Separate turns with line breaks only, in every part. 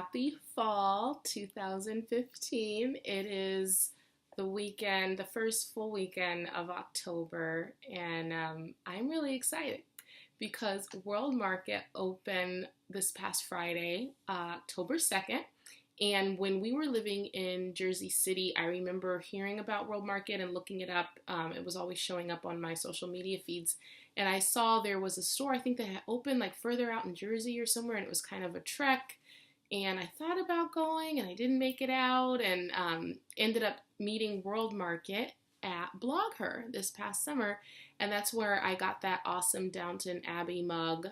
Happy fall 2015. It is the weekend, the first full weekend of October, and I'm really excited because World Market opened this past Friday, October 2nd. And when we were living in Jersey City, I remember hearing about World Market and looking it up. It was always showing up on my social media feeds. And I saw there was a store, I think that had opened like further out in Jersey or somewhere, and it was kind of a trek. And I thought about going, and I didn't make it out, and ended up meeting World Market at Blogger this past summer. And that's where I got that awesome Downton Abbey mug.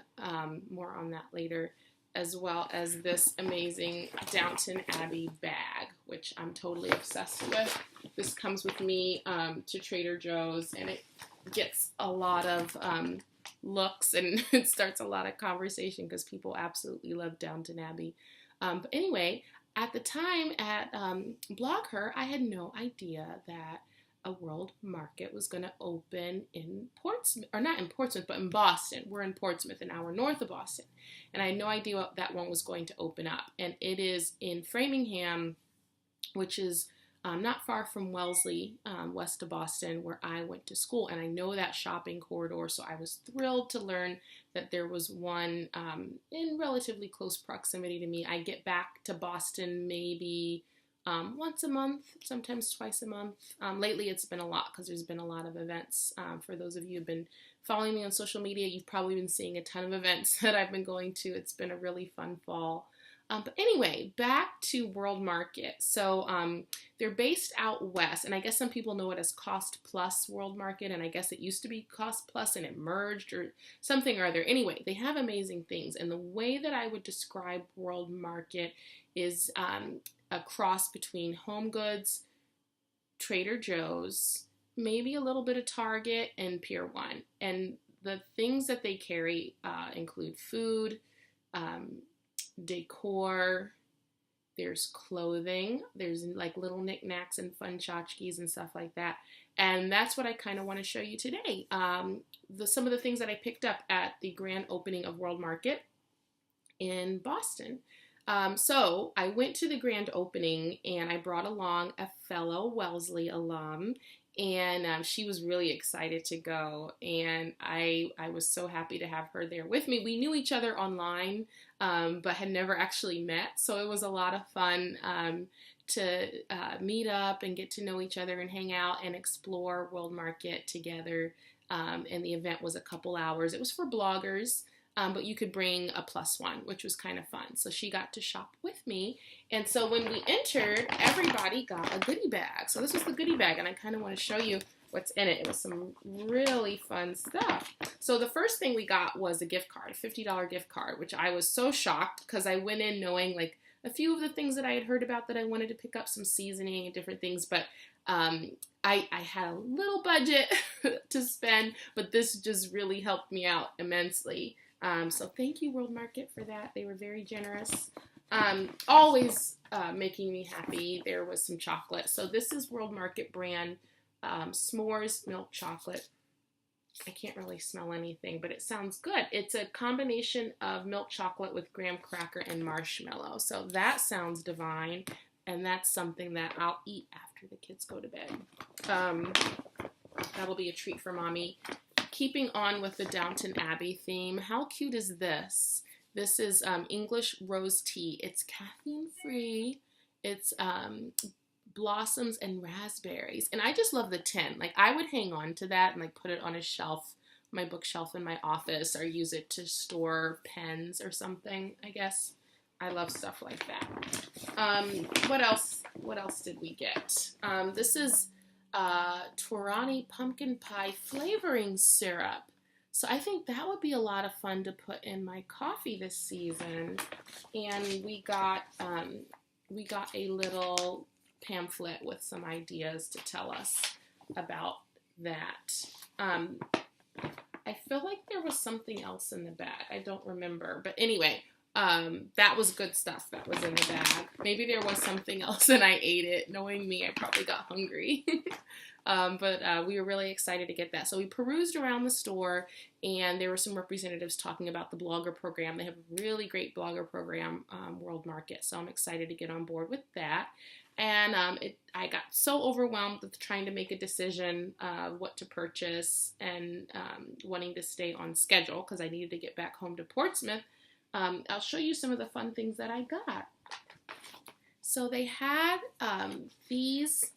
More on that later, as well as this amazing Downton Abbey bag, which I'm totally obsessed with. This comes with me to Trader Joe's, and it gets a lot of looks, and it starts a lot of conversation because people absolutely love Downton Abbey. But anyway, at the time at Blogger, I had no idea that a World Market was going to open in Portsmouth, or not in Portsmouth, but in Boston. We're in Portsmouth, an hour north of Boston. And I had no idea what that one was going to open up. And it is in Framingham, which is not far from Wellesley, west of Boston, where I went to school. And I know that shopping corridor, so I was thrilled to learn that there was one in relatively close proximity to me. I get back to Boston maybe once a month, sometimes twice a month. Lately, it's been a lot because there's been a lot of events. For those of you who've been following me on social media, you've probably been seeing a ton of events that I've been going to. It's been a really fun fall. But anyway, back to World Market. So they're based out west, and I guess some people know it as Cost Plus World Market, and I guess it used to be Cost Plus and it merged or something or other. Anyway, they have amazing things, and the way that I would describe World Market is a cross between Home Goods, Trader Joe's, maybe a little bit of Target, and Pier 1. And the things that they carry include food, decor, there's clothing, there's like little knickknacks and fun tchotchkes and stuff like that. And that's what I kind of want to show you today. Some of the things that I picked up at the grand opening of World Market in Boston. So I went to the grand opening and I brought along a fellow Wellesley alum, and she was really excited to go, and I was so happy to have her there with me. We knew each other online, but had never actually met, so it was a lot of fun to meet up and get to know each other and hang out and explore World Market together. And the event was a couple hours. It was for bloggers. But you could bring a plus one, which was kind of fun. So she got to shop with me. And so when we entered, everybody got a goodie bag. So this was the goodie bag, and I kind of want to show you what's in it. It was some really fun stuff. So the first thing we got was a gift card, a $50 gift card, which I was so shocked because I went in knowing like a few of the things that I had heard about that I wanted to pick up, some seasoning and different things. But I had a little budget to spend, but this just really helped me out immensely. So thank you, World Market, for that. They were very generous. Always making me happy. There was some chocolate. So this is World Market brand s'mores milk chocolate. I can't really smell anything, but it sounds good. It's a combination of milk chocolate with graham cracker and marshmallow. So that sounds divine, and that's something that I'll eat after the kids go to bed. That'll be a treat for mommy. Keeping on with the Downton Abbey theme, how cute is this? This is English rose tea. It's caffeine free. It's blossoms and raspberries. And I just love the tin. Like I would hang on to that and like put it on a shelf, my bookshelf in my office, or use it to store pens or something, I guess. I love stuff like that. What else did we get? This is Torani pumpkin pie flavoring syrup. So I think that would be a lot of fun to put in my coffee this season. And we got a little pamphlet with some ideas to tell us about that. I feel like there was something else in the bag. I don't remember. But anyway, that was good stuff that was in the bag. Maybe there was something else and I ate it. Knowing me, I probably got hungry. But we were really excited to get that. So we perused around the store, and there were some representatives talking about the blogger program. They have a really great blogger program, World Market. So I'm excited to get on board with that. And I got so overwhelmed with trying to make a decision what to purchase and wanting to stay on schedule because I needed to get back home to Portsmouth. I'll show you some of the fun things that I got. So they had these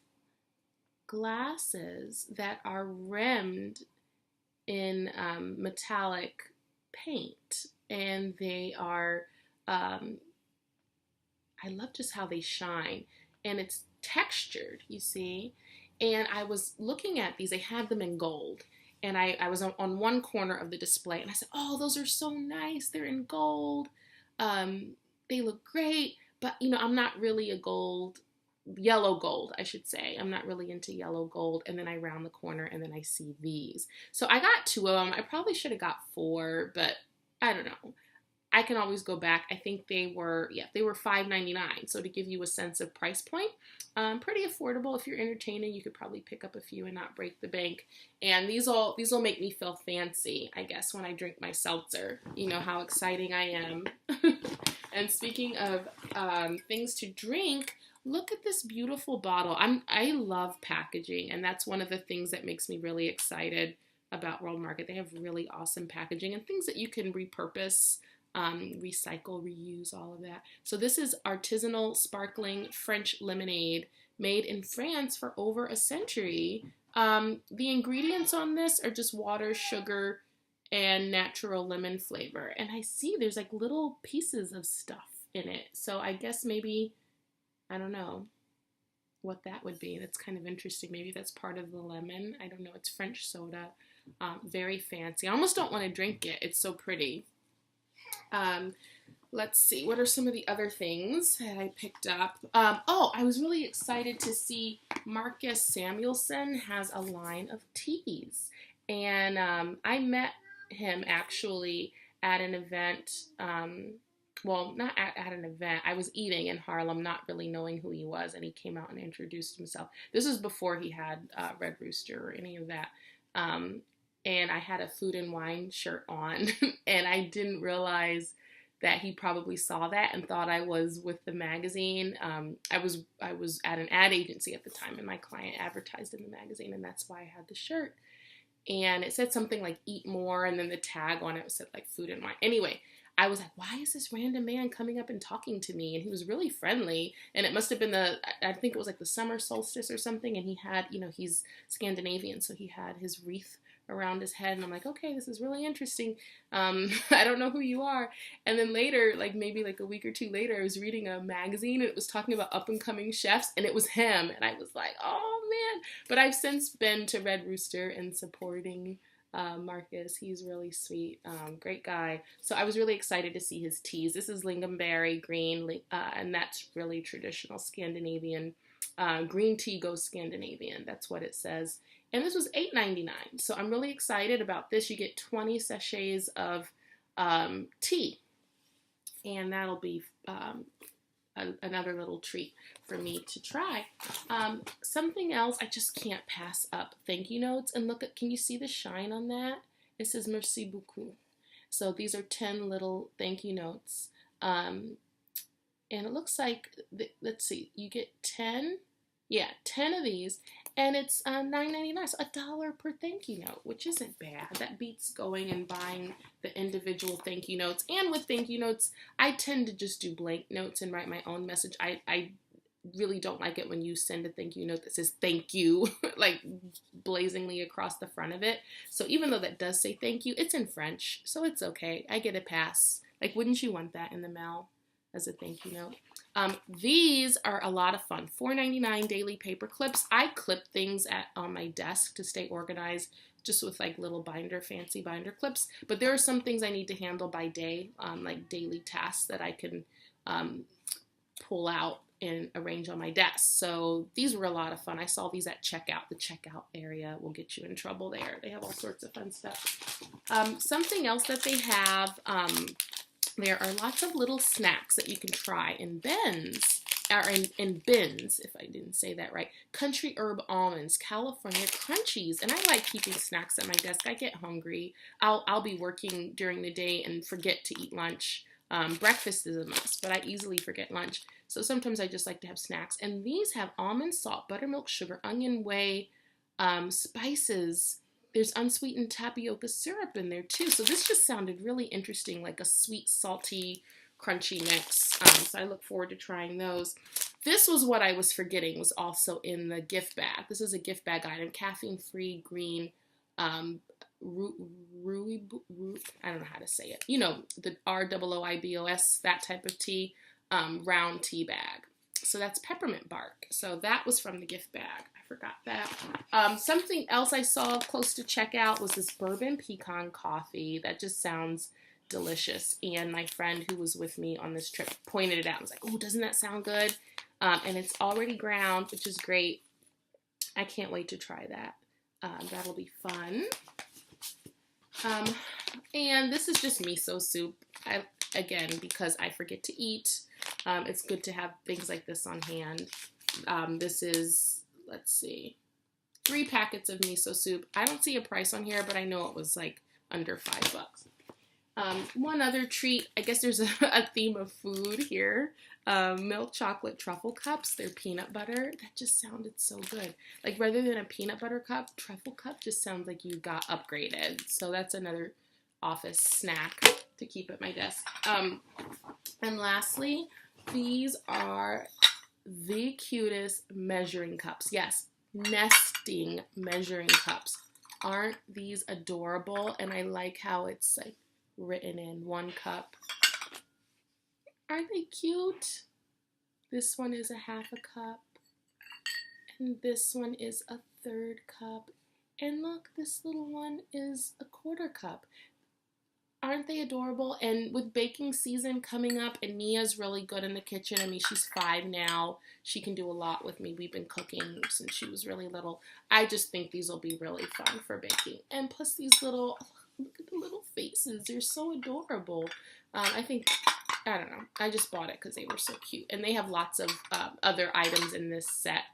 glasses that are rimmed in metallic paint, and they are, I love just how they shine, and it's textured, you see. And I was looking at these, they had them in gold, and I was on one corner of the display, and I said, oh, those are so nice, they're in gold, they look great, but you know, I'm not really a yellow gold, I should say. I'm not really into yellow gold. And then I round the corner and then I see these. So I got 2 of them. I probably should have got 4, but I don't know. I can always go back. I think they were $5.99. So to give you a sense of price point, pretty affordable. If you're entertaining, you could probably pick up a few and not break the bank. And these will make me feel fancy, I guess, when I drink my seltzer. You know how exciting I am. And speaking of things to drink, look at this beautiful bottle. I love packaging, and that's one of the things that makes me really excited about World Market. They have really awesome packaging and things that you can repurpose, recycle, reuse, all of that. So this is artisanal sparkling French lemonade made in France for over a century. The ingredients on this are just water, sugar, and natural lemon flavor. And I see there's like little pieces of stuff in it. So I guess maybe, I don't know what that would be. That's kind of interesting. Maybe that's part of the lemon. I don't know. It's French soda. Very fancy. I almost don't want to drink it. It's so pretty. Let's see. What are some of the other things that I picked up? I was really excited to see Marcus Samuelsson has a line of teas. And I met him actually at an event. Well, not at an event. I was eating in Harlem, not really knowing who he was, and he came out and introduced himself. This was before he had Red Rooster or any of that. And I had a Food and Wine shirt on, and I didn't realize that he probably saw that and thought I was with the magazine. I was at an ad agency at the time, and my client advertised in the magazine, and that's why I had the shirt. And it said something like "Eat More," and then the tag on it said like "Food and Wine." Anyway, I was like, why is this random man coming up and talking to me? And he was really friendly. And it must have been I think it was like the summer solstice or something. And he had, he's Scandinavian, so he had his wreath around his head. And I'm like, okay, this is really interesting. I don't know who you are. And then later, like maybe like a week or 2 later, I was reading a magazine and it was talking about up and coming chefs. And it was him. And I was like, oh man. But I've since been to Red Rooster and supporting Marcus. He's really sweet, great guy. So I was really excited to see his teas. This is lingonberry green, and that's really traditional Scandinavian. Green tea goes Scandinavian. That's what it says. And this was $8.99. So I'm really excited about this. You get 20 sachets of tea, and that'll be another little treat for me to try. Something else I just can't pass up, thank you notes. And look at, can you see the shine on that? It says merci beaucoup. So these are 10 little thank you notes. And it looks like, let's see, you get 10 of these, and it's $9.99, so $1 per thank you note, which isn't bad. That beats going and buying the individual thank you notes. And with thank you notes, I tend to just do blank notes and write my own message. I really don't like it when you send a thank you note that says thank you, like blazingly across the front of it. So even though that does say thank you, it's in French, so it's okay. I get a pass. Like, wouldn't you want that in the mail as a thank you note? These are a lot of fun. $4.99 daily paper clips. I clip things on my desk to stay organized, just with like little fancy binder clips. But there are some things I need to handle by day, like daily tasks that I can pull out and arrange on my desk. So these were a lot of fun. I saw these at checkout. The checkout area will get you in trouble there. They have all sorts of fun stuff. Something else that they have, there are lots of little snacks that you can try in Ben's. or in bins, if I didn't say that right. Country Herb Almonds, California Crunchies. And I like keeping snacks at my desk. I get hungry. I'll be working during the day and forget to eat lunch. Breakfast is a must, but I easily forget lunch. So sometimes I just like to have snacks. And these have almond, salt, buttermilk, sugar, onion whey, spices. There's unsweetened tapioca syrup in there too. So this just sounded really interesting, like a sweet, salty, crunchy mix. So I look forward to trying those. This was what I was forgetting was also in the gift bag. This is a gift bag item, caffeine-free green I don't know how to say it. You know, the ROOIBOS, that type of tea, round tea bag. So that's peppermint bark. So that was from the gift bag. I forgot that. Something else I saw close to checkout was this bourbon pecan coffee. That just sounds delicious. And my friend who was with me on this trip pointed it out. I was like, oh, doesn't that sound good? And it's already ground, which is great. I can't wait to try that. That'll be fun. And this is just miso soup. Again, because I forget to eat, it's good to have things like this on hand. This is, let's see, 3 packets of miso soup. I don't see a price on here, but I know it was like under $5. One other treat, I guess there's a theme of food here. Milk chocolate truffle cups. They're peanut butter. That just sounded so good. Like rather than a peanut butter cup, truffle cup just sounds like you got upgraded. So that's another office snack to keep at my desk. And lastly, these are the cutest measuring cups. Yes, nesting measuring cups. Aren't these adorable? And I like how it's like written in 1 cup. Aren't they cute? This one is a 1/2 cup. And this one is a 1/3 cup. And look, this little one is a 1/4 cup. Aren't they adorable? And with baking season coming up, and Nia's really good in the kitchen. I mean, she's 5 now. She can do a lot with me. We've been cooking since she was really little. I just think these will be really fun for baking. And plus these little, look at the little faces. They're so adorable. I don't know. I just bought it because they were so cute. And they have lots of other items in this set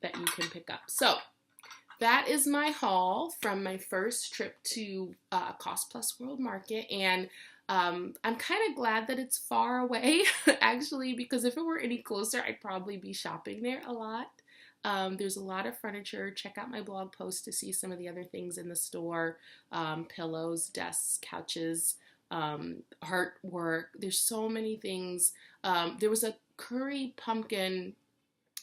that you can pick up. So that is my haul from my first trip to Cost Plus World Market. And I'm kind of glad that it's far away, actually, because if it were any closer, I'd probably be shopping there a lot. There's a lot of furniture. Check out my blog post to see some of the other things in the store. Pillows, desks, couches, artwork. There's so many things. There was a curry pumpkin,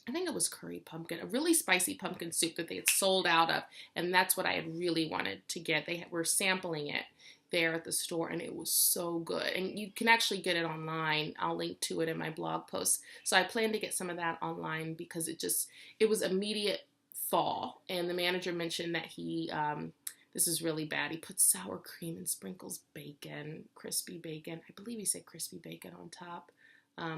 I think it was curry pumpkin, a really spicy pumpkin soup that they had sold out of, and that's what I had really wanted to get. They were sampling it there at the store, and it was so good. And you can actually get it online. I'll link to it in my blog post. So I plan to get some of that online because it was immediate fall, and the manager mentioned that this is really bad. He puts sour cream and sprinkles bacon, crispy bacon. I believe he said crispy bacon on top,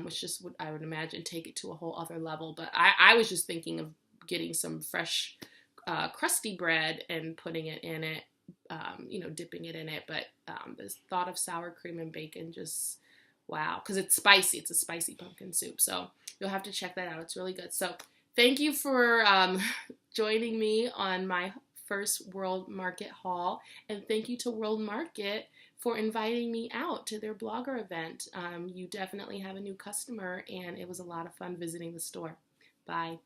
which just would, I would imagine, take it to a whole other level. But I was just thinking of getting some fresh crusty bread and putting it in it, dipping it in it. But the thought of sour cream and bacon just, wow. Because it's spicy. It's a spicy pumpkin soup. So you'll have to check that out. It's really good. So thank you for joining me on my first World Market haul, and thank you to World Market for inviting me out to their blogger event. You definitely have a new customer, and it was a lot of fun visiting the store. Bye.